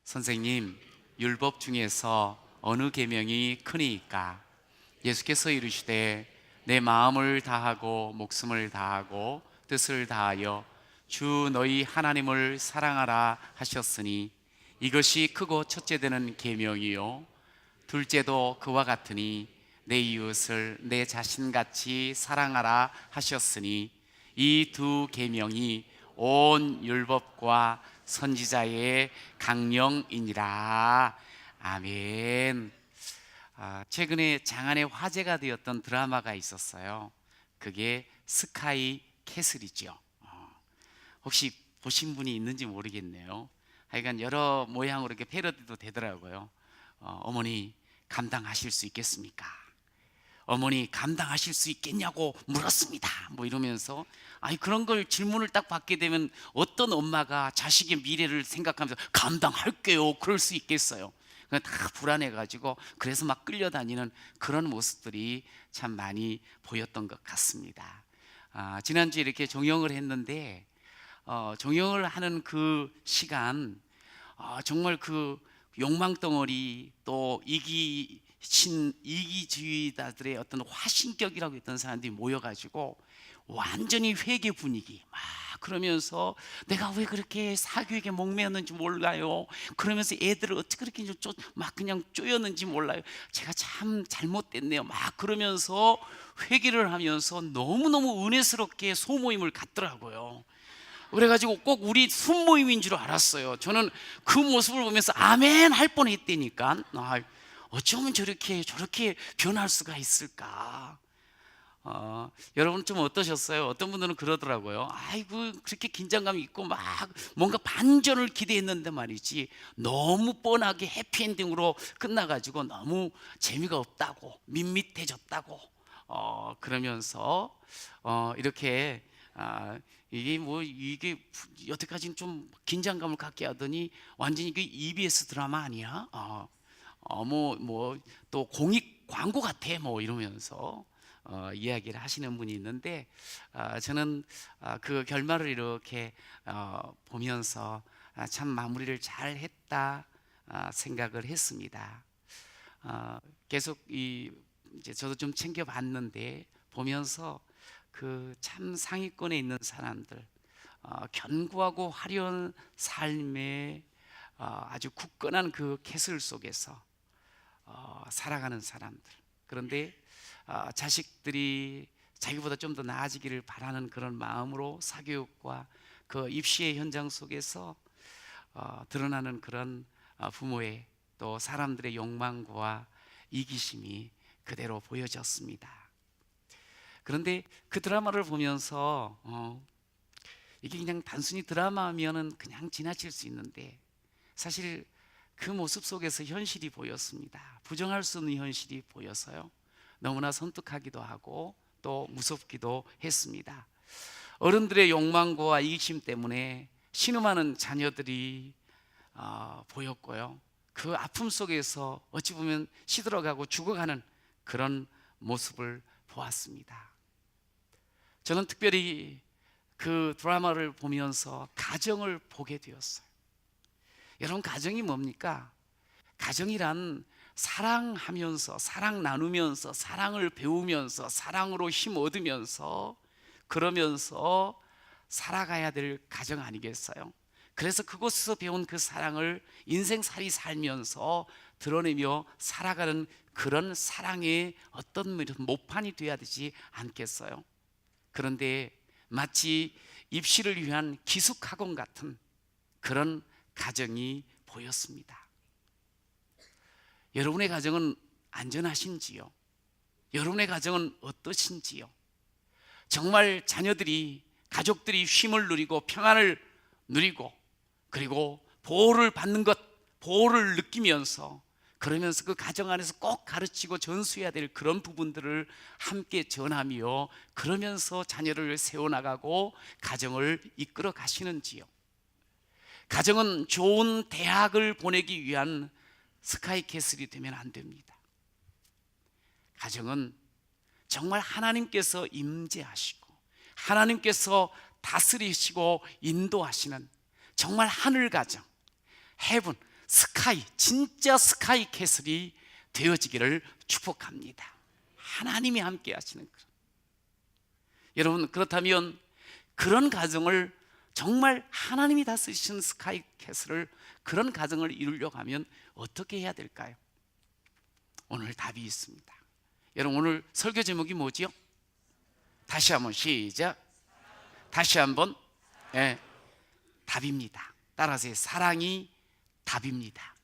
선생님, 율법 중에서 어느 계명이 크니까? 예수께서 이르시되 내 마음을 다하고 목숨을 다하고 뜻을 다하여 주 너희 하나님을 사랑하라 하셨으니 이것이 크고 첫째 되는 계명이요 둘째도 그와 같으니 내 이웃을 내 자신같이 사랑하라 하셨으니 이 두 계명이 온 율법과 선지자의 강령이니라. 아멘. 최근에 장안의 화제가 되었던 드라마가 있었어요. 그게 스카이 캐슬이죠. 혹시 보신 분이 있는지 모르겠네요. 하여간 여러 모양으로 이렇게 패러디도 되더라고요. 어머니 감당하실 수 있겠습니까? 어머니 감당하실 수 있겠냐고 물었습니다. 뭐 이러면서 그런 걸 질문을 딱 받게 되면 어떤 엄마가 자식의 미래를 생각하면서 감당할게요 그럴 수 있겠어요? 그냥 다 불안해가지고 그래서 막 끌려다니는 그런 모습들이 참 많이 보였던 것 같습니다. 지난주에 이렇게 종영을 했는데 종영을 하는 그 시간 정말 그 욕망덩어리 또 이기주의자들의 어떤 화신격이라고 했던 사람들이 모여가지고 완전히 회개 분위기 막 그러면서 내가 왜 그렇게 사교육에 목매였는지 몰라요. 그러면서 애들을 어떻게 그렇게 막 그냥 쪼였는지 몰라요. 제가 참 잘못됐네요. 막 그러면서 회개를 하면서 너무너무 은혜스럽게 소모임을 갖더라고요. 그래가지고 꼭 우리 순모임인 줄 알았어요. 저는 그 모습을 보면서 아멘 할 뻔했다니까. 어쩌면 저렇게 변할 수가 있을까? 여러분 좀 어떠셨어요? 어떤 분들은 그러더라고요. 아이고 그렇게 긴장감이 있고 막 뭔가 반전을 기대했는데 말이지 너무 뻔하게 해피엔딩으로 끝나가지고 너무 재미가 없다고 밋밋해졌다고 그러면서 이렇게 이게 여태까지는 좀 긴장감을 갖게 하더니 완전히 그 EBS 드라마 아니야? 또 공익 광고 같아 뭐 이러면서 이야기를 하시는 분이 있는데 저는 그 결말을 이렇게 보면서 참 마무리를 잘 했다 생각을 했습니다. 계속 이제 저도 좀 챙겨봤는데 보면서 그 참 상위권에 있는 사람들 견고하고 화려한 삶의 아주 굳건한 그 캐슬 속에서 살아가는 사람들, 그런데 자식들이 자기보다 좀 더 나아지기를 바라는 그런 마음으로 사교육과 그 입시의 현장 속에서 드러나는 그런 부모의 또 사람들의 욕망과 이기심이 그대로 보여졌습니다. 그런데 그 드라마를 보면서 이게 그냥 단순히 드라마면은 그냥 지나칠 수 있는데 사실 그 모습 속에서 현실이 보였습니다. 부정할 수 없는 현실이 보여서요. 너무나 섬뜩하기도 하고 또 무섭기도 했습니다. 어른들의 욕망과 이기심 때문에 신음하는 자녀들이 보였고요. 그 아픔 속에서 어찌 보면 시들어가고 죽어가는 그런 모습을 보았습니다. 저는 특별히 그 드라마를 보면서 가정을 보게 되었어요. 여러분 가정이 뭡니까? 가정이란 사랑하면서 사랑 나누면서 사랑을 배우면서 사랑으로 힘 얻으면서 그러면서 살아가야 될 가정 아니겠어요? 그래서 그곳에서 배운 그 사랑을 인생살이 살면서 드러내며 살아가는 그런 사랑의 어떤 모판이 되어야 되지 않겠어요? 그런데 마치 입시를 위한 기숙학원 같은 그런 가정이 보였습니다. 여러분의 가정은 안전하신지요? 여러분의 가정은 어떠신지요? 정말 자녀들이 가족들이 쉼을 누리고 평안을 누리고 그리고 보호를 받는 것, 보호를 느끼면서 그러면서 그 가정 안에서 꼭 가르치고 전수해야 될 그런 부분들을 함께 전하며 그러면서 자녀를 세워나가고 가정을 이끌어 가시는지요? 가정은 좋은 대학을 보내기 위한 스카이캐슬이 되면 안 됩니다. 가정은 정말 하나님께서 임재하시고 하나님께서 다스리시고 인도하시는 정말 하늘 가정, 헤븐, 스카이, 진짜 스카이 캐슬이 되어지기를 축복합니다. 하나님이 함께 하시는 것. 여러분, 그렇다면 그런 가정을 정말 하나님이 다스리시는 스카이 캐슬을, 그런 가정을 이루려고 하면 어떻게 해야 될까요? 오늘 답이 있습니다. 여러분, 오늘 설교 제목이 뭐지요? 다시 한번 시작. 다시 한번. 네, 답입니다. 따라서 사랑이 답입니다.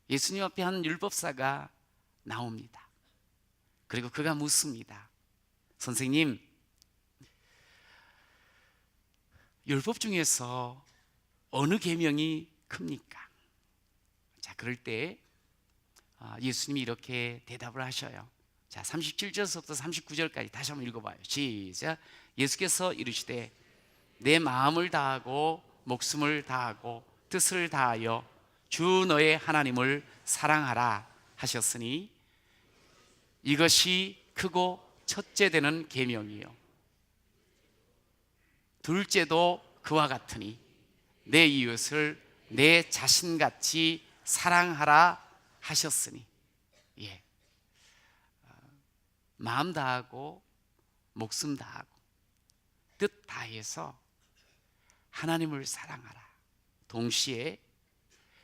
예수님 앞에 한 율법사가 나옵니다. 그리고 그가 묻습니다. 선생님, 율법 중에서 어느 계명이 큽니까? 자, 그럴 때 예수님이 이렇게 대답을 하셔요. 자, 37절부터 39절까지 다시 한번 읽어봐요. 시작. 예수께서 이르시되 내 마음을 다하고 목숨을 다하고 뜻을 다하여 주 너의 하나님을 사랑하라 하셨으니 이것이 크고 첫째 되는 계명이요, 둘째도 그와 같으니 내 이웃을 내 자신같이 사랑하라 하셨으니. 예, 마음 다하고 목숨 다하고 뜻 다해서 하나님을 사랑하라. 동시에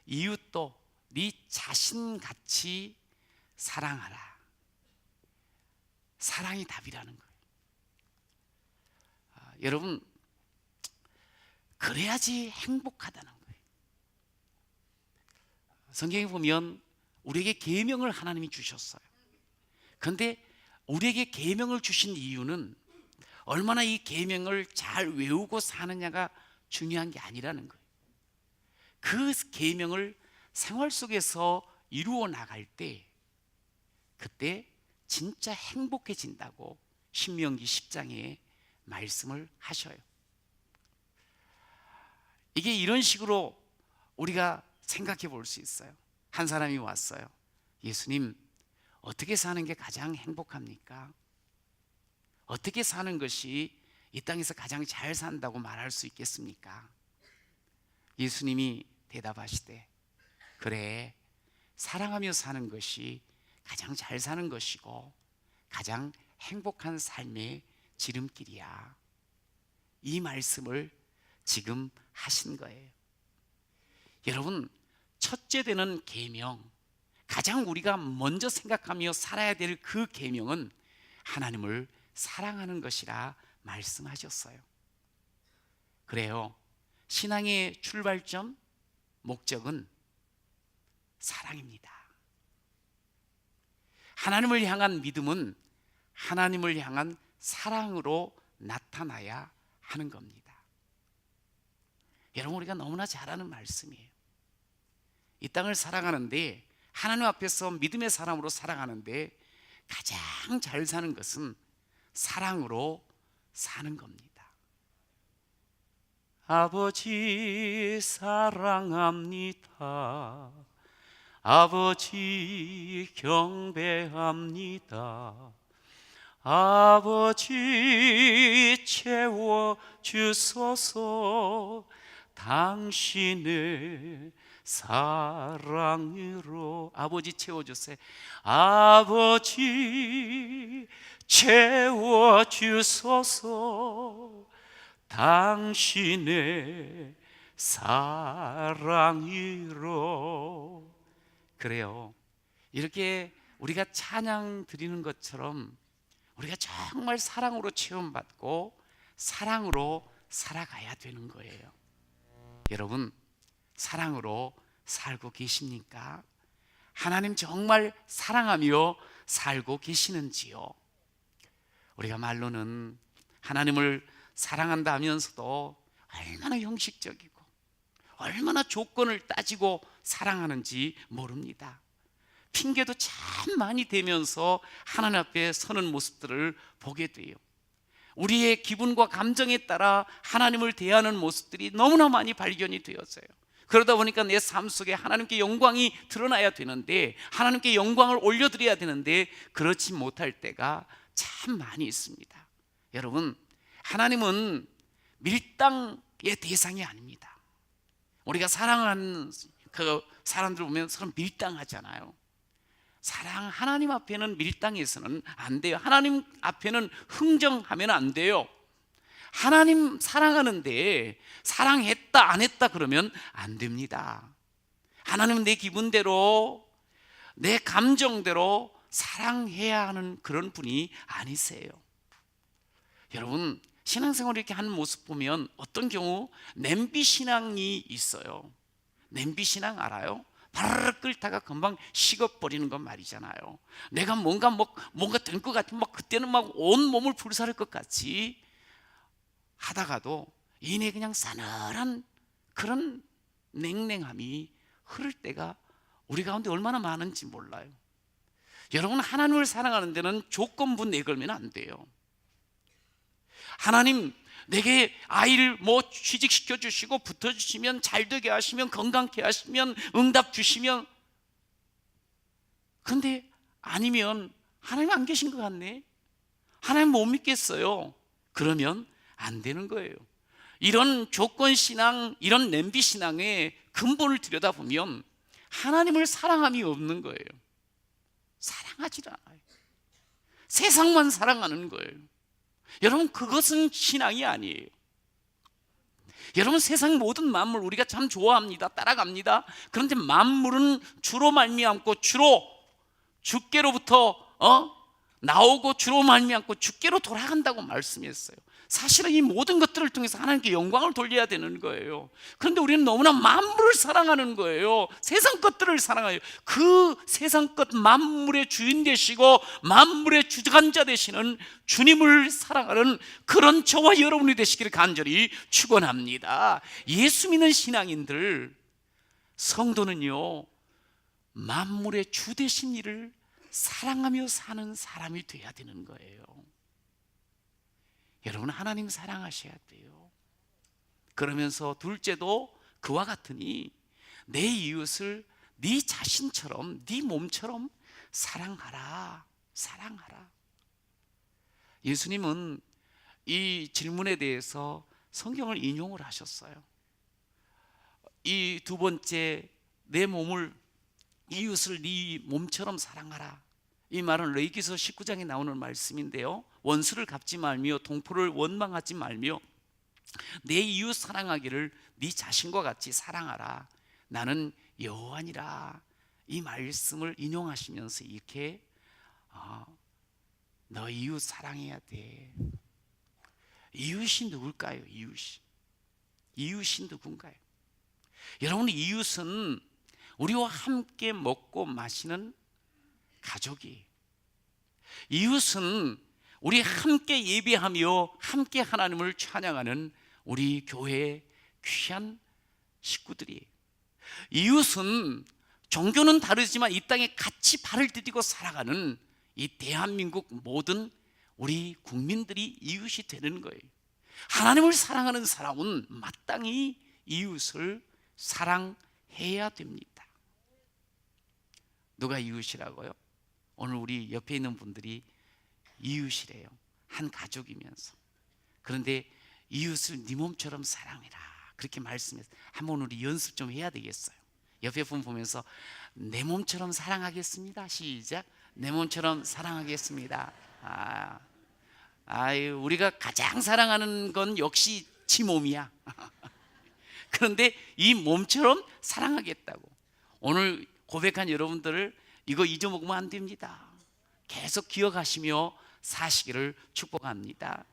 이웃도 네 자신같이 사랑하라. 사랑이 답이라는 거예요. 여러분, 그래야지 행복하다는 거예요. 성경에 보면 우리에게 계명을 하나님이 주셨어요. 그런데 우리에게 계명을 주신 이유는 얼마나 이 계명을 잘 외우고 사느냐가 중요한 게 아니라는 거예요. 그 계명을 생활 속에서 이루어 나갈 때 그때 진짜 행복해진다고 신명기 10장에 말씀을 하셔요. 이게 이런 식으로 우리가 생각해 볼 수 있어요. 한 사람이 왔어요. 예수님, 어떻게 사는 게 가장 행복합니까? 어떻게 사는 것이 이 땅에서 가장 잘 산다고 말할 수 있겠습니까? 예수님이 대답하시되, 그래, 사랑하며 사는 것이 가장 잘 사는 것이고 가장 행복한 삶의 지름길이야. 이 말씀을 지금 하신 거예요. 여러분, 첫째 되는 계명, 가장 우리가 먼저 생각하며 살아야 될 그 계명은 하나님을 사랑하는 것이라 말씀하셨어요. 그래요, 신앙의 출발점, 목적은 사랑입니다. 하나님을 향한 믿음은 하나님을 향한 사랑으로 나타나야 하는 겁니다. 여러분, 우리가 너무나 잘 아는 말씀이에요. 이 땅을 살아가는데, 하나님 앞에서 믿음의 사람으로 살아가는데 가장 잘 사는 것은 사랑으로 사는 겁니다. 아버지 사랑합니다. 아버지 경배합니다. 아버지 채워주소서. 당신의 사랑으로. 아버지 채워주세요. 아버지 채워주소서. 당신의 사랑으로. 그래요, 이렇게 우리가 찬양 드리는 것처럼 우리가 정말 사랑으로 체험받고 사랑으로 살아가야 되는 거예요. 여러분, 사랑으로 살고 계십니까? 하나님 정말 사랑하며 살고 계시는지요? 우리가 말로는 하나님을 사랑한다 하면서도 얼마나 형식적이고 얼마나 조건을 따지고 사랑하는지 모릅니다. 핑계도 참 많이 대면서 하나님 앞에 서는 모습들을 보게 돼요. 우리의 기분과 감정에 따라 하나님을 대하는 모습들이 너무나 많이 발견이 되었어요. 그러다 보니까 내 삶 속에 하나님께 영광이 드러나야 되는데, 하나님께 영광을 올려드려야 되는데 그렇지 못할 때가 참 많이 있습니다. 여러분, 하나님은 밀당 대상이 아닙니다. 우리가 사랑하는 그 사람들 보면 서로 밀당하잖아요. 하나님 앞에는 밀당해서는 안 돼요. 하나님 앞에는 흥정하면 안 돼요. 하나님 사랑하는데 사랑했다 안 했다 그러면 안 됩니다. 하나님은 내 기분대로 내 감정대로 사랑해야 하는 그런 분이 아니세요. 여러분, 신앙생활을 이렇게 하는 모습 보면 어떤 경우 냄비 신앙이 있어요. 냄비 신앙 알아요? 바르르 끓다가 금방 식어버리는 건 말이잖아요. 내가 뭔가 될 것 같으면 그때는 온 몸을 불사를 것 같이 하다가도 이내 그냥 싸늘한 그런 냉랭함이 흐를 때가 우리 가운데 얼마나 많은지 몰라요. 여러분, 하나님을 사랑하는 데는 조건부 내걸면 안 돼요. 하나님 내게 아이를 취직시켜 주시고 붙어주시면, 잘 되게 하시면, 건강케 하시면, 응답 주시면, 근데 아니면 하나님 안 계신 것 같네, 하나님 못 믿겠어요, 그러면 안 되는 거예요. 이런 조건신앙, 이런 냄비신앙의 근본을 들여다보면 하나님을 사랑함이 없는 거예요. 사랑하지 않아요. 세상만 사랑하는 거예요. 여러분, 그것은 신앙이 아니에요. 여러분, 세상 모든 만물 우리가 참 좋아합니다. 따라갑니다. 그런데 만물은 주로 말미암고 주로 주께로부터 나오고 주로 말미암고 주께로 돌아간다고 말씀했어요. 사실은 이 모든 것들을 통해서 하나님께 영광을 돌려야 되는 거예요. 그런데 우리는 너무나 만물을 사랑하는 거예요. 세상 것들을 사랑해요. 그 세상 것 만물의 주인 되시고 만물의 주관자 되시는 주님을 사랑하는 그런 저와 여러분이 되시기를 간절히 축원합니다. 예수 믿는 신앙인들, 성도는요, 만물의 주 되신 이를 사랑하며 사는 사람이 돼야 되는 거예요. 여러분, 하나님 사랑하셔야 돼요. 그러면서 둘째도 그와 같으니 내 이웃을 네 자신처럼, 네 몸처럼 사랑하라. 사랑하라. 예수님은 이 질문에 대해서 성경을 인용을 하셨어요. 이 두 번째, 내 몸을, 이웃을 네 몸처럼 사랑하라, 이 말은 레위기서 19장에 나오는 말씀인데요, 원수를 갚지 말며 동포를 원망하지 말며 내 이웃 사랑하기를 네 자신과 같이 사랑하라, 나는 여호와니라. 이 말씀을 인용하시면서 이렇게 너 이웃 사랑해야 돼. 이웃이 누굴까요? 이웃이 누군가요? 여러분, 이웃은 우리와 함께 먹고 마시는 가족이, 이웃은 우리 함께 예배하며 함께 하나님을 찬양하는 우리 교회의 귀한 식구들이, 이웃은 종교는 다르지만 이 땅에 같이 발을 디디고 살아가는 이 대한민국 모든 우리 국민들이 이웃이 되는 거예요. 하나님을 사랑하는 사람은 마땅히 이웃을 사랑해야 됩니다. 누가 이웃이라고요? 오늘 우리 옆에 있는 분들이 이웃이래요. 한 가족이면서. 그런데 이웃을 네 몸처럼 사랑해라, 그렇게 말씀해서 한번 우리 연습 좀 해야 되겠어요. 옆에 분 보면서 내 몸처럼 사랑하겠습니다. 시작. 내 몸처럼 사랑하겠습니다. 우리가 가장 사랑하는 건 역시 지 몸이야. 그런데 이 몸처럼 사랑하겠다고. 오늘 고백한 여러분들을 이거 잊어먹으면 안 됩니다. 계속 기억하시며 사시기를 축복합니다.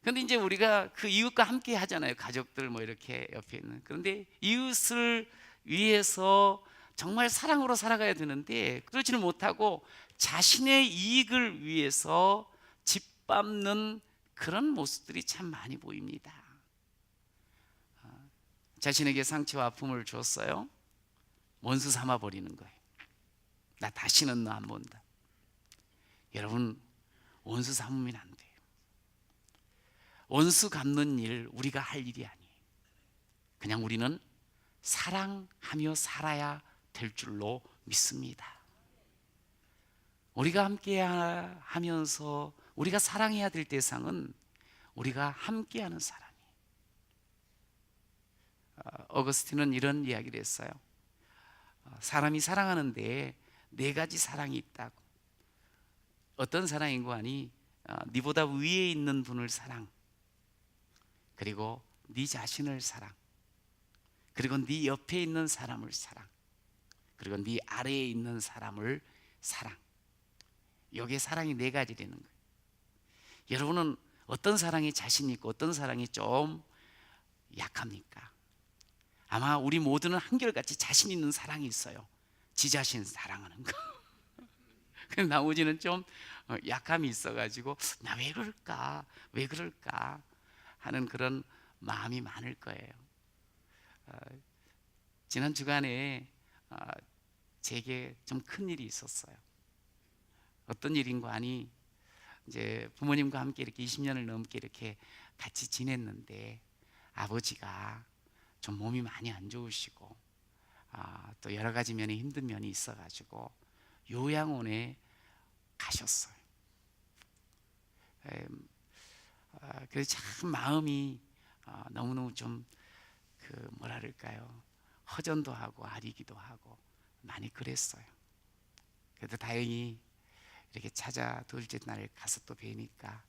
그런데 이제 우리가 그 이웃과 함께 하잖아요. 가족들 이렇게 옆에 있는. 그런데 이웃을 위해서 정말 사랑으로 살아가야 되는데 그러지는 못하고 자신의 이익을 위해서 짓밟는 그런 모습들이 참 많이 보입니다. 자신에게 상처와 아픔을 줬어요. 원수 삼아 버리는 거예요. 나 다시는 너 안 본다. 여러분, 원수 삼으면 안 돼요. 원수 갚는 일 우리가 할 일이 아니에요. 그냥 우리는 사랑하며 살아야 될 줄로 믿습니다. 우리가 함께 하면서 우리가 사랑해야 될 대상은 우리가 함께하는 사람이에요. 어거스틴은 이런 이야기를 했어요. 사람이 사랑하는데 네 가지 사랑이 있다고. 어떤 사랑인고 하니 네보다 위에 있는 분을 사랑, 그리고 네 자신을 사랑, 그리고 네 옆에 있는 사람을 사랑, 그리고 네 아래에 있는 사람을 사랑. 이게 사랑이 네 가지라는 거예요. 여러분은 어떤 사랑이 자신 있고 어떤 사랑이 좀 약합니까? 아마 우리 모두는 한결같이 자신 있는 사랑이 있어요. 지 자신 사랑하는 거. 나머지는 좀 약함이 있어가지고 나 왜 그럴까 왜 그럴까 하는 그런 마음이 많을 거예요. 지난 주간에 제게 좀 큰 일이 있었어요. 어떤 일인고 하니, 이제 부모님과 함께 이렇게 20년을 넘게 이렇게 같이 지냈는데 아버지가 좀 몸이 많이 안 좋으시고 또 여러 가지 면에 힘든 면이 있어가지고 요양원에 가셨어요. 그래서 참 마음이 너무너무 좀 뭐라 그럴까요, 허전도 하고 아리기도 하고 많이 그랬어요. 그래도 다행히 이렇게 찾아 둘째 날 가서 또 뵈니까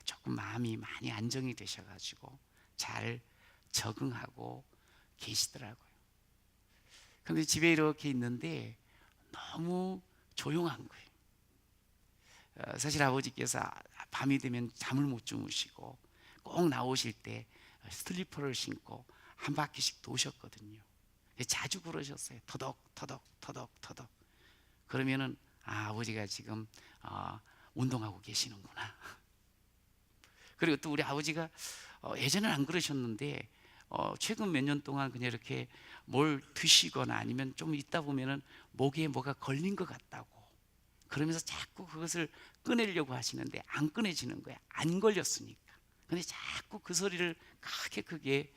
조금 마음이 많이 안정이 되셔가지고 잘 적응하고 계시더라고요. 그런데 집에 이렇게 있는데 너무 조용한 거예요. 사실 아버지께서 밤이 되면 잠을 못 주무시고 꼭 나오실 때 슬리퍼를 신고 한 바퀴씩 도셨거든요. 자주 그러셨어요. 터덕 터덕 터덕 터덕. 그러면은 아버지가 지금 운동하고 계시는구나. 그리고 또 우리 아버지가 예전엔 안 그러셨는데 최근 몇 년 동안 그냥 이렇게 뭘 드시거나 아니면 좀 있다 보면은 목에 뭐가 걸린 것 같다고, 그러면서 자꾸 그것을 꺼내려고 하시는데 안 꺼내지는 거야. 안 걸렸으니까. 근데 자꾸 그 소리를 크게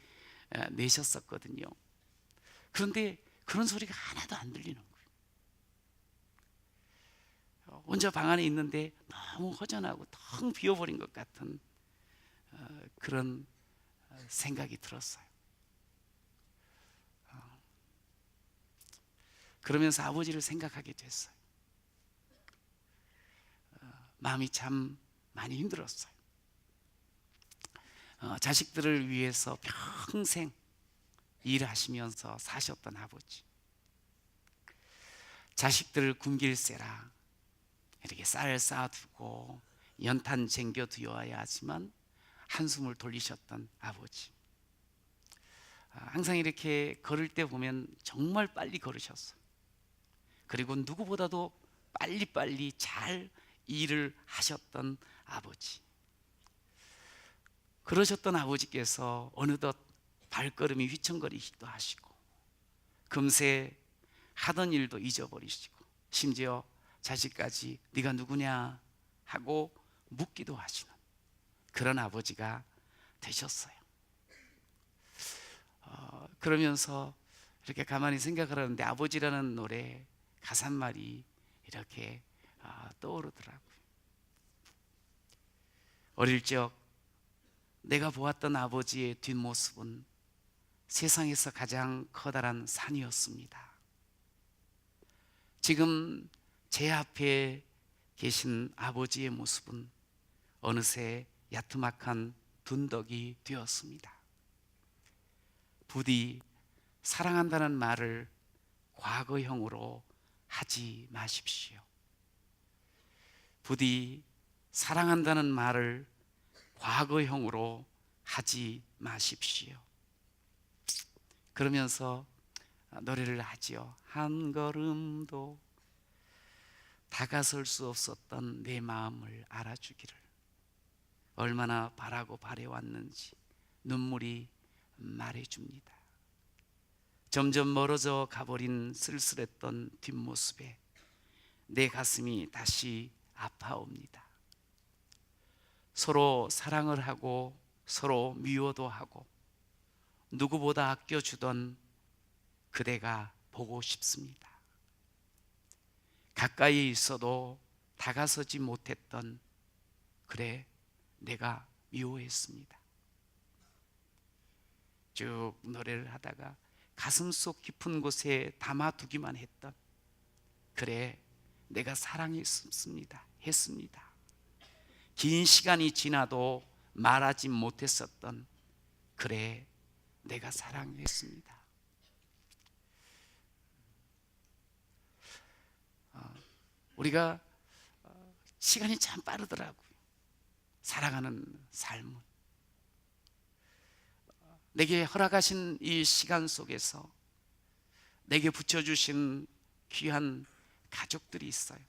내셨었거든요. 그런데 그런 소리가 하나도 안 들리는 거예요. 혼자 방 안에 있는데 너무 허전하고 텅 비어버린 것 같은 그런 생각이 들었어요. 그러면서 아버지를 생각하게 됐어요. 마음이 참 많이 힘들었어요. 자식들을 위해서 평생 일하시면서 사셨던 아버지, 자식들을 굶길세라 이렇게 쌀 쌓아두고 연탄 쟁겨두어야 하지만 한숨을 돌리셨던 아버지, 항상 이렇게 걸을 때 보면 정말 빨리 걸으셨어요. 그리고 누구보다도 빨리빨리 잘 일을 하셨던 아버지, 그러셨던 아버지께서 어느덧 발걸음이 휘청거리기도 하시고 금세 하던 일도 잊어버리시고 심지어 자식까지 네가 누구냐 하고 묻기도 하시는 그런 아버지가 되셨어요. 그러면서 이렇게 가만히 생각을 하는데 아버지라는 노래 가사말이 이렇게 떠오르더라고요. 어릴 적 내가 보았던 아버지의 뒷모습은 세상에서 가장 커다란 산이었습니다. 지금 제 앞에 계신 아버지의 모습은 어느새 야트막한 둔덕이 되었습니다. 부디 사랑한다는 말을 과거형으로 하지 마십시오. 부디 사랑한다는 말을 과거형으로 하지 마십시오. 그러면서 노래를 하지요. 한 걸음도 다가설 수 없었던 내 마음을 알아주기를. 얼마나 바라고 바래왔는지 눈물이 말해줍니다. 점점 멀어져 가버린 쓸쓸했던 뒷모습에 내 가슴이 다시 아파옵니다. 서로 사랑을 하고 서로 미워도 하고 누구보다 아껴주던 그대가 보고 싶습니다. 가까이 있어도 다가서지 못했던 내가 미워했습니다. 쭉 노래를 하다가 가슴속 깊은 곳에 담아두기만 했던, 그래 내가 사랑했습니다 했습니다. 긴 시간이 지나도 말하지 못했었던, 그래 내가 사랑했습니다. 우리가 시간이 참 빠르더라고요. 살아가는 삶은. 내게 허락하신 이 시간 속에서 내게 붙여주신 귀한 가족들이 있어요.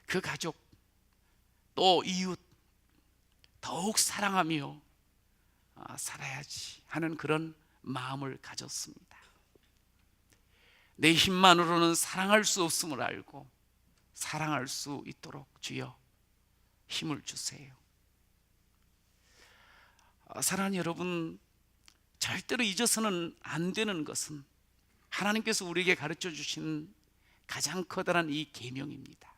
그 가족, 또 이웃 더욱 사랑하며 살아야지 하는 그런 마음을 가졌습니다. 내 힘만으로는 사랑할 수 없음을 알고 사랑할 수 있도록 주여 힘을 주세요. 사랑하는 여러분, 절대로 잊어서는 안 되는 것은 하나님께서 우리에게 가르쳐 주신 가장 커다란 이 계명입니다.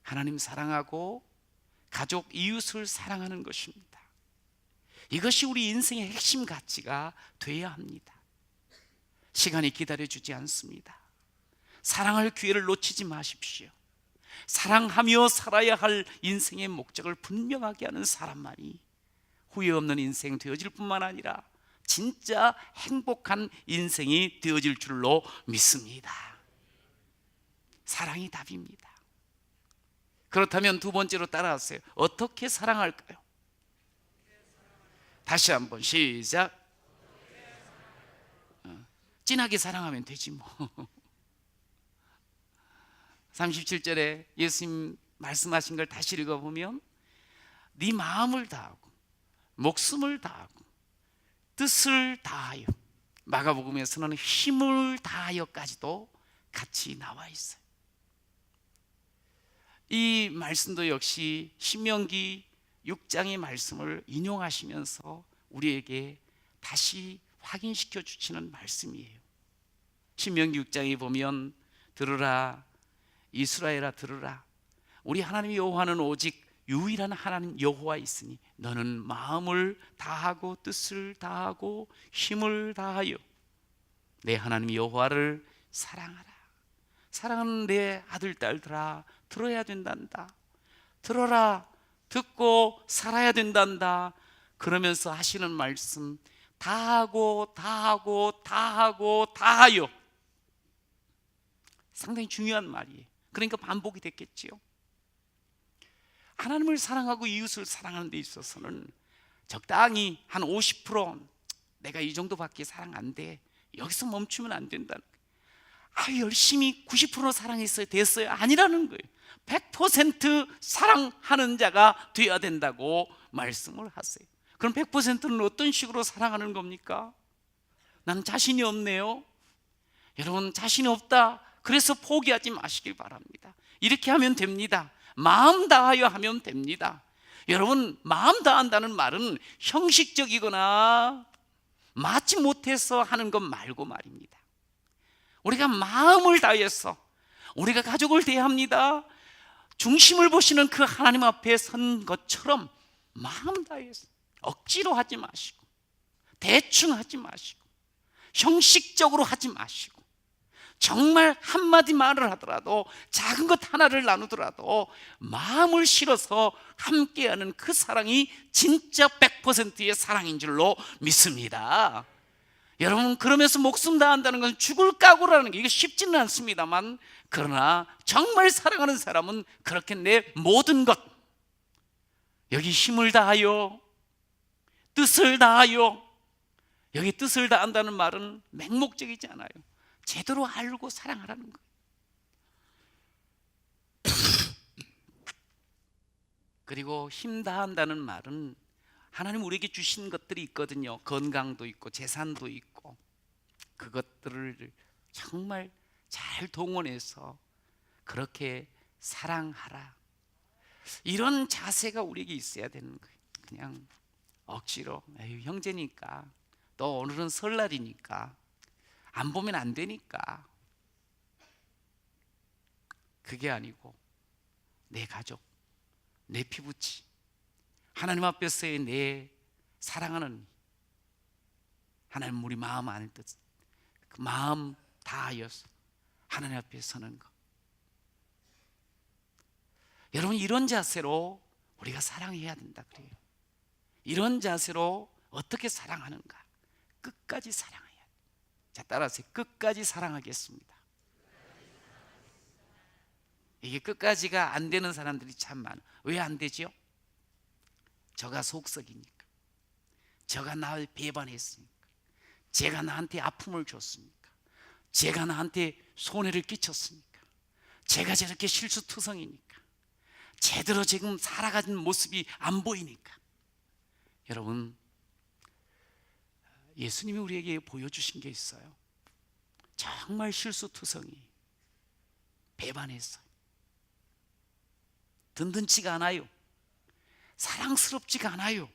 하나님 사랑하고 가족, 이웃을 사랑하는 것입니다. 이것이 우리 인생의 핵심 가치가 되어야 합니다. 시간이 기다려주지 않습니다. 사랑할 기회를 놓치지 마십시오. 사랑하며 살아야 할 인생의 목적을 분명하게 하는 사람만이 후회 없는 인생 되어질 뿐만 아니라 진짜 행복한 인생이 되어질 줄로 믿습니다. 사랑이 답입니다. 그렇다면 두 번째로 따라하세요. 어떻게 사랑할까요? 다시 한번 시작. 진하게 사랑하면 되지 뭐. 37절에 예수님 말씀하신 걸 다시 읽어보면 네 마음을 다하고 목숨을 다하고 뜻을 다하여, 마가복음에서는 힘을 다하여까지도 같이 나와 있어요. 이 말씀도 역시 신명기 6장의 말씀을 인용하시면서 우리에게 다시 확인시켜 주시는 말씀이에요. 신명기 6장에 보면 들으라 이스라엘아 들으라, 우리 하나님 여호와는 오직 유일한 하나님 여호와 있으니 너는 마음을 다하고 뜻을 다하고 힘을 다하여 내 하나님 여호와를 사랑하라. 사랑하는 내 아들 딸들아 들어야 된단다. 들어라, 듣고 살아야 된단다. 그러면서 하시는 말씀, 다하고 다하고 다하고 다하여. 상당히 중요한 말이에요. 그러니까 반복이 됐겠지요. 하나님을 사랑하고 이웃을 사랑하는 데 있어서는 적당히 한 50% 내가 이 정도밖에 사랑 안 돼, 여기서 멈추면 안 된다는 거예요. 열심히 90% 사랑했어요, 됐어요? 아니라는 거예요. 100% 사랑하는 자가 되어야 된다고 말씀을 하세요. 그럼 100%는 어떤 식으로 사랑하는 겁니까? 나는 자신이 없네요. 여러분, 자신이 없다, 그래서 포기하지 마시길 바랍니다. 이렇게 하면 됩니다. 마음 다하여 하면 됩니다. 여러분, 마음 다한다는 말은 형식적이거나 맞지 못해서 하는 것 말고 말입니다. 우리가 마음을 다해서 우리가 가족을 대합니다. 중심을 보시는 그 하나님 앞에 선 것처럼 마음 다해서 억지로 하지 마시고 대충 하지 마시고 형식적으로 하지 마시고 정말 한마디 말을 하더라도 작은 것 하나를 나누더라도 마음을 실어서 함께하는 그 사랑이 진짜 100%의 사랑인 줄로 믿습니다. 여러분, 그러면서 목숨 다한다는 것은 죽을 각오라는 게 이게 쉽지는 않습니다만, 그러나 정말 사랑하는 사람은 그렇게 내 모든 것, 여기 힘을 다하여 뜻을 다하여, 여기 뜻을 다한다는 말은 맹목적이지 않아요. 제대로 알고 사랑하라는 거예요. 그리고 힘 다한다는 말은 하나님 우리에게 주신 것들이 있거든요. 건강도 있고 재산도 있고, 그것들을 정말 잘 동원해서 그렇게 사랑하라, 이런 자세가 우리에게 있어야 되는 거예요. 그냥 억지로 에휴 형제니까, 또 오늘은 설날이니까 안 보면 안 되니까, 그게 아니고 내 가족, 내 피부치, 하나님 앞에서의 내 사랑하는 하나님 우리 마음 안에 뜻, 그 마음 다하여서 하나님 앞에 서는 것. 여러분, 이런 자세로 우리가 사랑해야 된다 그래요. 이런 자세로 어떻게 사랑하는가? 끝까지 사랑해야 돼. 자, 따라서 끝까지 사랑하겠습니다. 이게 끝까지가 안 되는 사람들이 참 많아. 왜 안 되죠? 저가 속썩이니까, 저가 나를 배반했으니까, 제가 나한테 아픔을 줬으니까, 제가 나한테 손해를 끼쳤으니까, 제가 저렇게 실수투성이니까, 제대로 지금 살아가는 모습이 안 보이니까. 여러분, 예수님이 우리에게 보여주신 게 있어요. 정말 실수투성이, 배반했어요. 든든치가 않아요. 사랑스럽지가 않아요.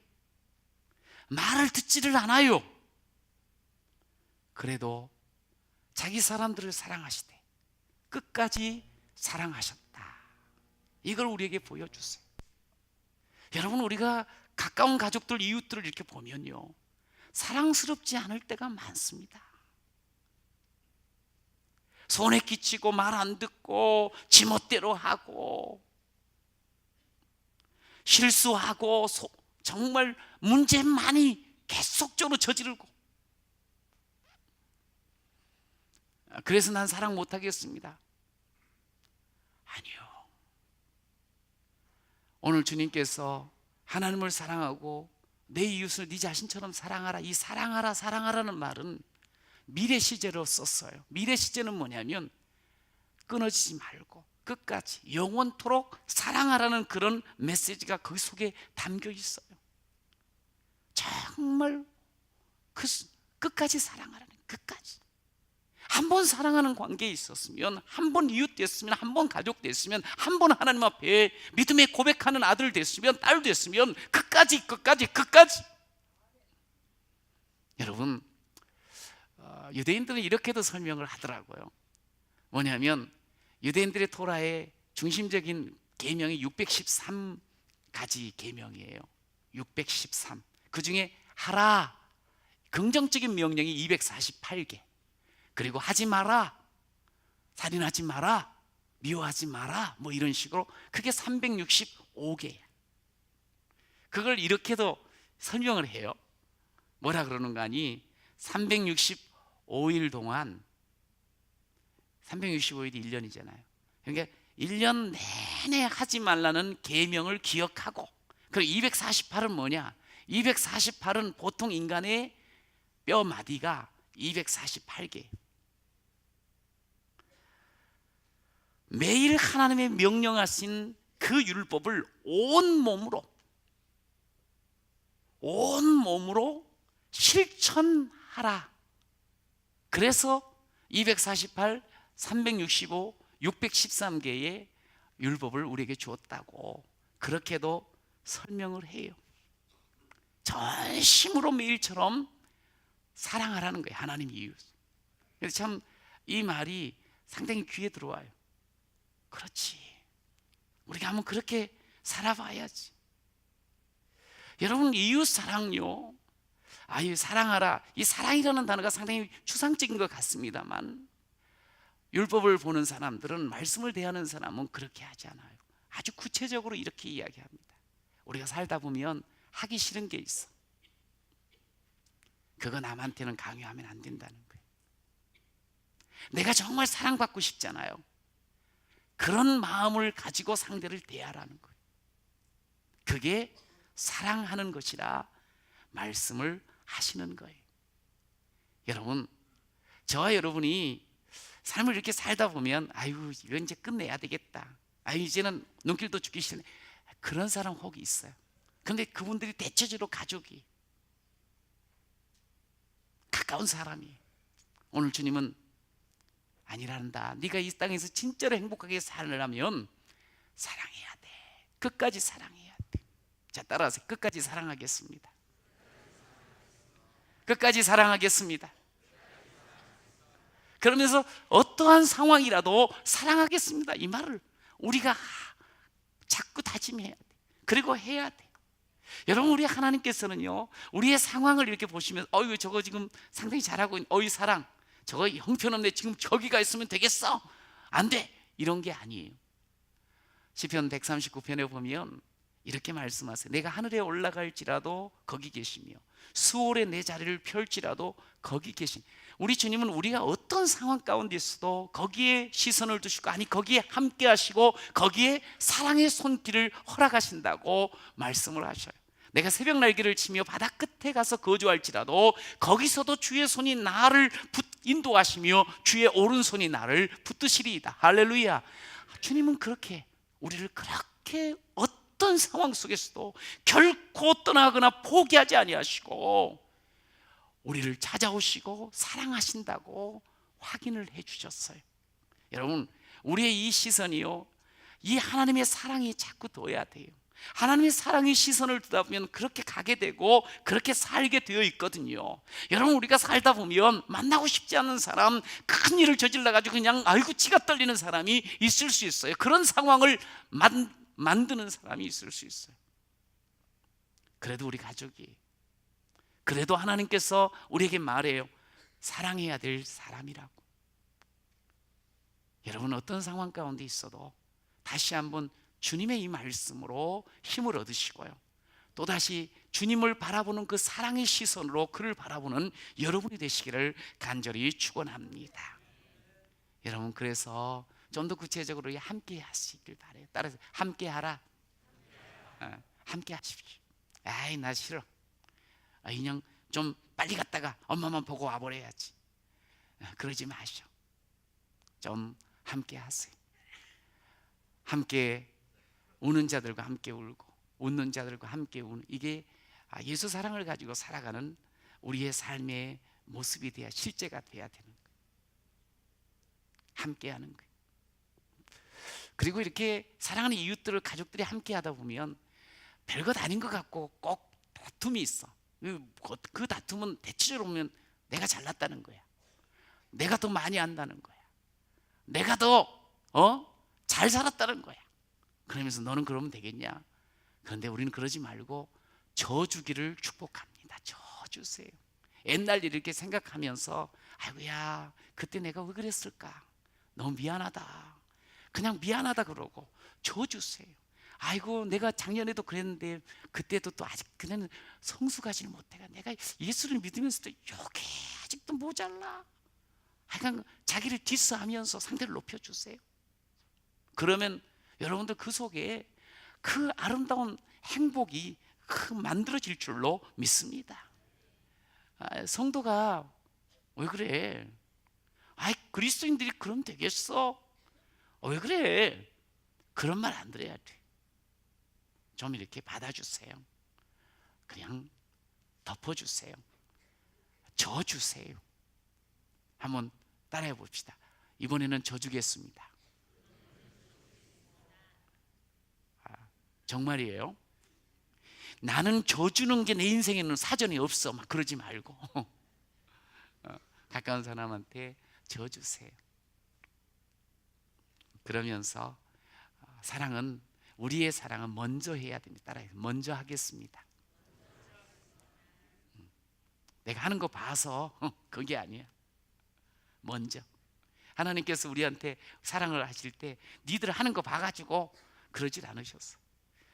말을 듣지를 않아요. 그래도 자기 사람들을 사랑하시되 끝까지 사랑하셨다. 이걸 우리에게 보여주세요. 여러분, 우리가 가까운 가족들, 이웃들을 이렇게 보면요, 사랑스럽지 않을 때가 많습니다. 손에 끼치고 말 안 듣고 지멋대로 하고 실수하고 정말 문제 많이 계속적으로 저지르고, 그래서 난 사랑 못하겠습니다. 아니요. 오늘 주님께서 하나님을 사랑하고 내 이웃을 네 자신처럼 사랑하라, 이 사랑하라, 사랑하라는 말은 미래 시제로 썼어요. 미래 시제는 뭐냐면 끊어지지 말고 끝까지 영원토록 사랑하라는 그런 메시지가 그 속에 담겨 있어요. 정말 끝까지 사랑하라는, 끝까지. 한 번 사랑하는 관계에 있었으면, 한 번 이웃 됐으면, 한 번 가족 됐으면, 한 번 하나님 앞에 믿음의 고백하는 아들 됐으면, 딸 됐으면 끝까지, 끝까지, 끝까지. 여러분, 유대인들은 이렇게도 설명을 하더라고요. 뭐냐면 유대인들의 토라의 중심적인 계명이 613가지 계명이에요. 613. 그 중에 하라, 긍정적인 명령이 248개. 그리고 하지 마라, 살인하지 마라, 미워하지 마라, 뭐 이런 식으로 그게 365개예요. 그걸 이렇게도 설명을 해요. 뭐라 그러는가 하니 365일 동안, 365일이 1년이잖아요. 그러니까 1년 내내 하지 말라는 계명을 기억하고, 그리고 248은 뭐냐? 248은 보통 인간의 뼈 마디가 248개. 매일 하나님의 명령하신 그 율법을 온 몸으로 실천하라. 그래서 248, 365, 613개의 율법을 우리에게 주었다고 그렇게도 설명을 해요. 전심으로 매일처럼 사랑하라는 거예요, 하나님 이웃. 그래서 참 이 말이 상당히 귀에 들어와요. 그렇지, 우리가 한번 그렇게 살아봐야지. 여러분, 이웃 사랑요, 이 사랑하라, 이 사랑이라는 단어가 상당히 추상적인 것 같습니다만, 율법을 보는 사람들은, 말씀을 대하는 사람은 그렇게 하지 않아요. 아주 구체적으로 이렇게 이야기합니다. 우리가 살다 보면 하기 싫은 게 있어. 그거 남한테는 강요하면 안 된다는 거예요. 내가 정말 사랑받고 싶잖아요. 그런 마음을 가지고 상대를 대하라는 거예요. 그게 사랑하는 것이라 말씀을 하시는 거예요. 여러분, 저와 여러분이 삶을 이렇게 살다 보면 아유, 이건 이제 끝내야 되겠다, 아유, 이제는 눈길도 죽기 싫네, 그런 사람 혹 있어요. 그런데 그분들이 대체적으로 가족이, 가까운 사람이. 오늘 주님은 아니란다. 네가 이 땅에서 진짜로 행복하게 살려면 사랑해야 돼. 끝까지 사랑해야 돼. 자, 따라서 끝까지 사랑하겠습니다. 끝까지 사랑하겠습니다. 그러면서 어떠한 상황이라도 사랑하겠습니다, 이 말을 우리가 자꾸 다짐해야 돼. 그리고 해야 돼. 여러분, 우리 하나님께서는요, 우리의 상황을 이렇게 보시면 어이 저거 지금 상당히 잘하고 어이 사랑 저거 형편없네, 지금 저기가 있으면 되겠어, 안 돼, 이런 게 아니에요. 시편 139편에 보면 이렇게 말씀하세요. 내가 하늘에 올라갈지라도 거기 계시며 수월에 내 자리를 펼지라도 거기 계신 우리 주님은 우리가 어떤 상황 가운데 있어도 거기에 시선을 두시고, 아니 거기에 함께 하시고 거기에 사랑의 손길을 허락하신다고 말씀을 하셔요. 내가 새벽 날개를 치며 바다 끝에 가서 거주할지라도 거기서도 주의 손이 나를 인도하시며 주의 오른손이 나를 붙드시리이다. 할렐루야. 주님은 그렇게 우리를 그렇게 어떤 상황 속에서도 결코 떠나거나 포기하지 아니하시고 우리를 찾아오시고 사랑하신다고 확인을 해 주셨어요. 여러분, 우리의 이 시선이요, 이 하나님의 사랑이 자꾸 둬야 돼요. 하나님의 사랑의 시선을 두다 보면 그렇게 가게 되고 그렇게 살게 되어 있거든요. 여러분, 우리가 살다 보면 만나고 싶지 않은 사람, 큰 일을 저질러 가지고 그냥 아이고 치가 떨리는 사람이 있을 수 있어요. 그런 상황을 만드는 사람이 있을 수 있어요. 그래도 우리 가족이, 그래도 하나님께서 우리에게 말해요. 사랑해야 될 사람이라고. 여러분, 어떤 상황 가운데 있어도 다시 한번 주님의 이 말씀으로 힘을 얻으시고요, 또다시 주님을 바라보는 그 사랑의 시선으로 그를 바라보는 여러분이 되시기를 간절히 축원합니다. 여러분, 그래서 좀 더 구체적으로 함께 하시길 바래요. 따라서 함께 하라. 함께 하십시오. 아이 나 싫어, 그냥 좀 빨리 갔다가 엄마만 보고 와버려야지, 그러지 마시오. 좀 함께 하세요. 함께 우는 자들과 함께 울고 웃는 자들과 함께 우는, 이게 예수 사랑을 가지고 살아가는 우리의 삶의 모습이 돼야, 실제가 돼야 되는 거예요. 함께 하는 거예요. 그리고 이렇게 사랑하는 이웃들을 가족들이 함께 하다 보면 별것 아닌 것 같고 꼭 다툼이 있어. 그 다툼은 대체적으로 보면 내가 잘났다는 거야, 내가 더 많이 안다는 거야, 내가 더 잘 살았다는 거야. 그러면서 너는 그러면 되겠냐? 그런데 우리는 그러지 말고 저 주기를 축복합니다. 저 주세요. 옛날 일 이렇게 생각하면서 아이고야 그때 내가 왜 그랬을까, 너무 미안하다, 그냥 미안하다 그러고 저 주세요. 아이고 내가 작년에도 그랬는데 그때도 또 아직 그냥 성숙하지 못해가 내가 예수를 믿으면서도 이게 아직도 모자라, 하여간 자기를 디스하면서 상대를 높여주세요. 그러면 여러분들 그 속에 그 아름다운 행복이 만들어질 줄로 믿습니다. 성도가 왜 그래? 그리스도인들이 그러면 되겠어? 왜 그래? 그런 말 안 들어야 돼. 좀 이렇게 받아주세요. 그냥 덮어주세요. 져주세요. 한번 따라해 봅시다. 이번에는 져주겠습니다. 정말이에요. 나는 져주는 게 내 인생에는 사전에 없어, 막 그러지 말고 가까운 사람한테 져주세요. 그러면서 우리의 사랑은 먼저 해야 됩니다. 따라해요. 먼저 하겠습니다. 내가 하는 거 봐서 그게 아니야. 먼저. 하나님께서 우리한테 사랑을 하실 때 니들 하는 거 봐가지고 그러질 않으셨어.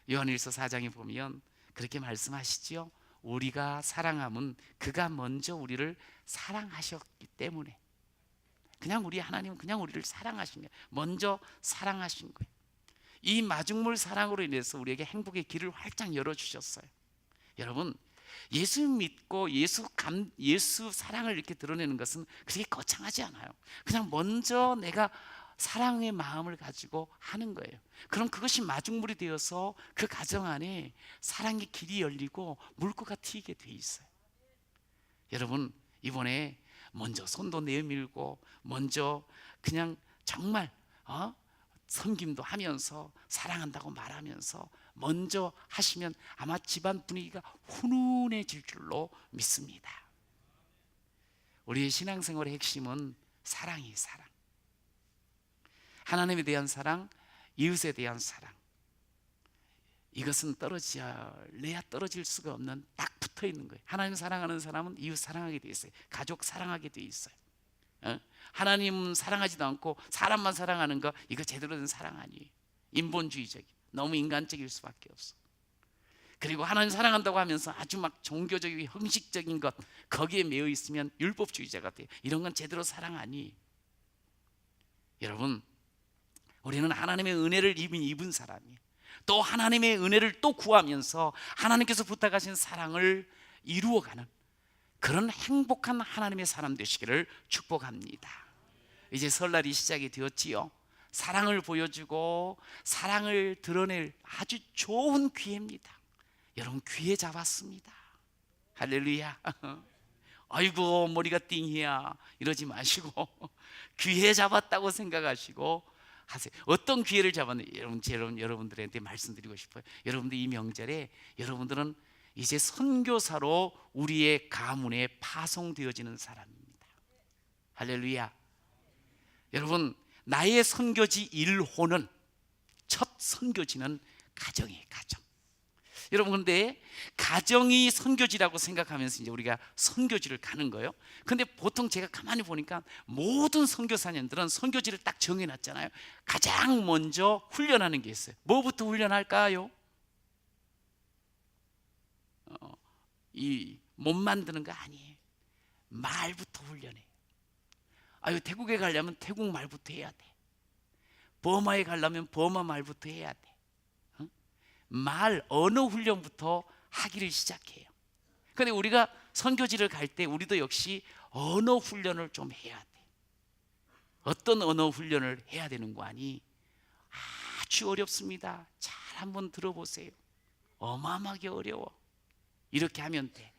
요한일서 4장에 보면 그렇게 말씀하시지요. 우리가 사랑함은 그가 먼저 우리를 사랑하셨기 때문에. 그냥 우리 하나님은 그냥 우리를 사랑하신 거예요. 먼저 사랑하신 거예요. 이 마중물 사랑으로 인해서 우리에게 행복의 길을 활짝 열어주셨어요. 여러분, 예수 믿고 예수 사랑을 이렇게 드러내는 것은 그렇게 거창하지 않아요. 그냥 먼저 내가 사랑의 마음을 가지고 하는 거예요. 그럼 그것이 마중물이 되어서 그 가정 안에 사랑의 길이 열리고 물고가 튀게 돼 있어요. 여러분, 이번에 먼저 손도 내밀고 먼저 그냥 정말 섬김도 하면서 사랑한다고 말하면서 먼저 하시면 아마 집안 분위기가 훈훈해질 줄로 믿습니다. 우리의 신앙생활의 핵심은 사랑이에요. 사랑. 하나님에 대한 사랑, 이웃에 대한 사랑. 이것은 떨어져야 떨어질 수가 없는 딱 붙어 있는 거예요. 하나님 사랑하는 사람은 이웃 사랑하게 돼 있어요. 가족 사랑하게 돼 있어요. 하나님 사랑하지도 않고 사람만 사랑하는 거, 이거 제대로 된 사랑 아니에요. 인본주의적이, 너무 인간적일 수밖에 없어. 그리고 하나님 사랑한다고 하면서 아주 막 종교적이고 형식적인 것, 거기에 매여 있으면 율법주의자가 돼요. 이런 건 제대로 사랑 아니에요. 여러분, 우리는 하나님의 은혜를 입은 사람이에요. 또 하나님의 은혜를 또 구하면서 하나님께서 부탁하신 사랑을 이루어가는 그런 행복한 하나님의 사람 되시기를 축복합니다. 이제 설날이 시작이 되었지요. 사랑을 보여주고 사랑을 드러낼 아주 좋은 기회입니다. 여러분, 기회 잡았습니다. 할렐루야. 아이고 머리가 띵이야 이러지 마시고 기회 잡았다고 생각하시고 하세요. 어떤 기회를 잡았는지 여러분들한테 말씀드리고 싶어요. 여러분들 이 명절에 여러분들은 이제 선교사로 우리의 가문에 파송되어지는 사람입니다. 할렐루야. 여러분, 나의 선교지 1호는, 첫 선교지는 가정이에요. 가정. 여러분, 근데 가정이 선교지라고 생각하면서 이제 우리가 선교지를 가는 거예요. 근데 보통 제가 가만히 보니까 모든 선교사님들은 선교지를 딱 정해놨잖아요. 가장 먼저 훈련하는 게 있어요. 뭐부터 훈련할까요? 이 못 만드는 거 아니에요. 말부터 훈련해. 아유, 태국에 가려면 태국 말부터 해야 돼. 버마에 가려면 버마 말부터 해야 돼. 말, 언어 훈련부터 하기를 시작해요. 그런데 우리가 선교지를 갈 때 우리도 역시 언어 훈련을 좀 해야 돼. 어떤 언어 훈련을 해야 되는 거 아니? 아주 어렵습니다. 잘 한번 들어보세요. 어마어마하게 어려워. 이렇게 하면 돼.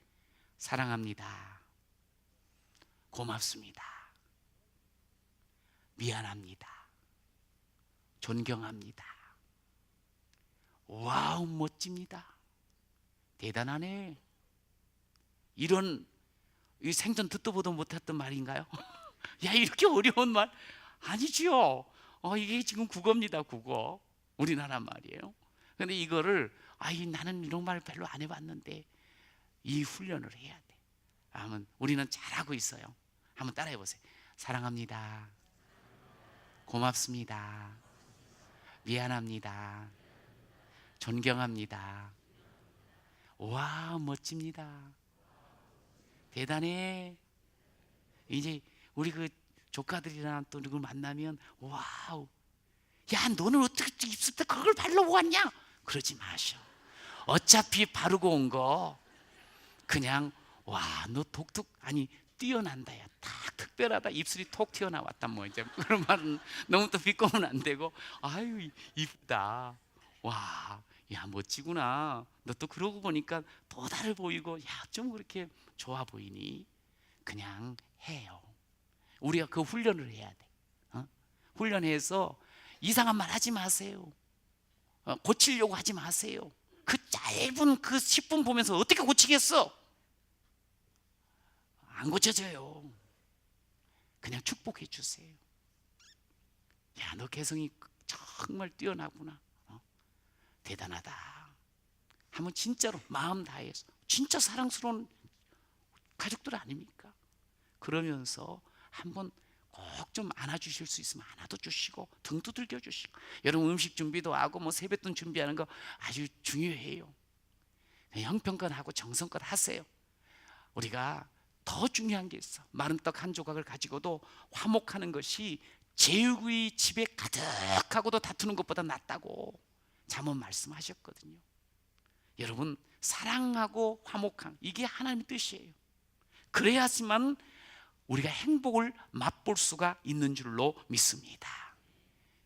사랑합니다. 고맙습니다. 미안합니다. 존경합니다. 와우, 멋집니다. 대단하네. 이런 생전 듣도 보도 못했던 말인가요? 야, 이렇게 어려운 말 아니지요. 이게 지금 국어입니다. 국어, 우리나라 말이에요. 근데 이거를 나는 이런 말 별로 안 해봤는데 이 훈련을 해야 돼. 아멘. 우리는 잘하고 있어요. 한번 따라해 보세요. 사랑합니다. 고맙습니다. 미안합니다. 존경합니다. 와, 멋집니다. 대단해. 이제 우리 그 조카들이랑 또 누굴 만나면 와우, 야, 너는 어떻게 입술 때 그걸 바르고 왔냐? 그러지 마셔. 어차피 바르고 온 거 그냥 와, 너 독특, 아니 뛰어난다, 야, 딱 특별하다, 입술이 톡 튀어나왔다, 뭐 이제 그런 말은 너무 또 비꼬면 안 되고, 아유 이쁘다, 와, 야 멋지구나, 너 또 그러고 보니까 또 다르 보이고, 야 좀 그렇게 좋아 보이니? 그냥 해요. 우리가 그 훈련을 해야 돼. 훈련해서 이상한 말 하지 마세요. 고치려고 하지 마세요. 그 짧은 그 10분 보면서 어떻게 고치겠어? 안 고쳐져요. 그냥 축복해 주세요. 야, 너 개성이 정말 뛰어나구나. 대단하다. 한번 진짜로 마음 다해서, 진짜 사랑스러운 가족들 아닙니까? 그러면서 한번 꼭 좀 안아주실 수 있으면 안아도 주시고 등 두들겨 주시고. 여러분, 음식 준비도 하고 뭐 세뱃돈 준비하는 거 아주 중요해요. 형편껏 하고 정성껏 하세요. 우리가 더 중요한 게 있어. 마른 떡 한 조각을 가지고도 화목하는 것이 제육의 집에 가득하고도 다투는 것보다 낫다고 잠언 말씀하셨거든요. 여러분, 사랑하고 화목한, 이게 하나님의 뜻이에요. 그래야지만 우리가 행복을 맛볼 수가 있는 줄로 믿습니다.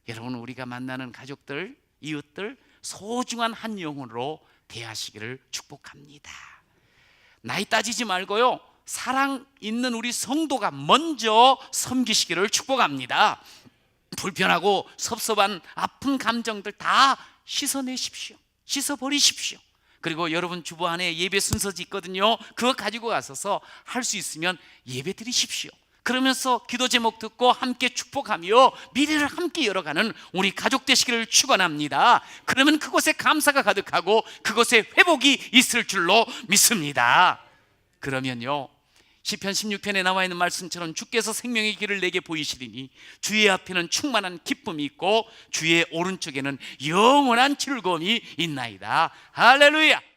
여러분, 우리가 만나는 가족들, 이웃들 소중한 한 영혼으로 대하시기를 축복합니다. 나이 따지지 말고요, 사랑 있는 우리 성도가 먼저 섬기시기를 축복합니다. 불편하고 섭섭한 아픈 감정들 다 씻어내십시오. 씻어버리십시오. 그리고 여러분 주보 안에 예배 순서지 있거든요. 그거 가지고 가셔서 할 수 있으면 예배 드리십시오. 그러면서 기도 제목 듣고 함께 축복하며 미래를 함께 열어가는 우리 가족 되시기를 축원합니다. 그러면 그곳에 감사가 가득하고 그곳에 회복이 있을 줄로 믿습니다. 그러면요, 시편 16편에 나와 있는 말씀처럼 주께서 생명의 길을 내게 보이시리니 주의 앞에는 충만한 기쁨이 있고 주의 오른쪽에는 영원한 즐거움이 있나이다. 할렐루야.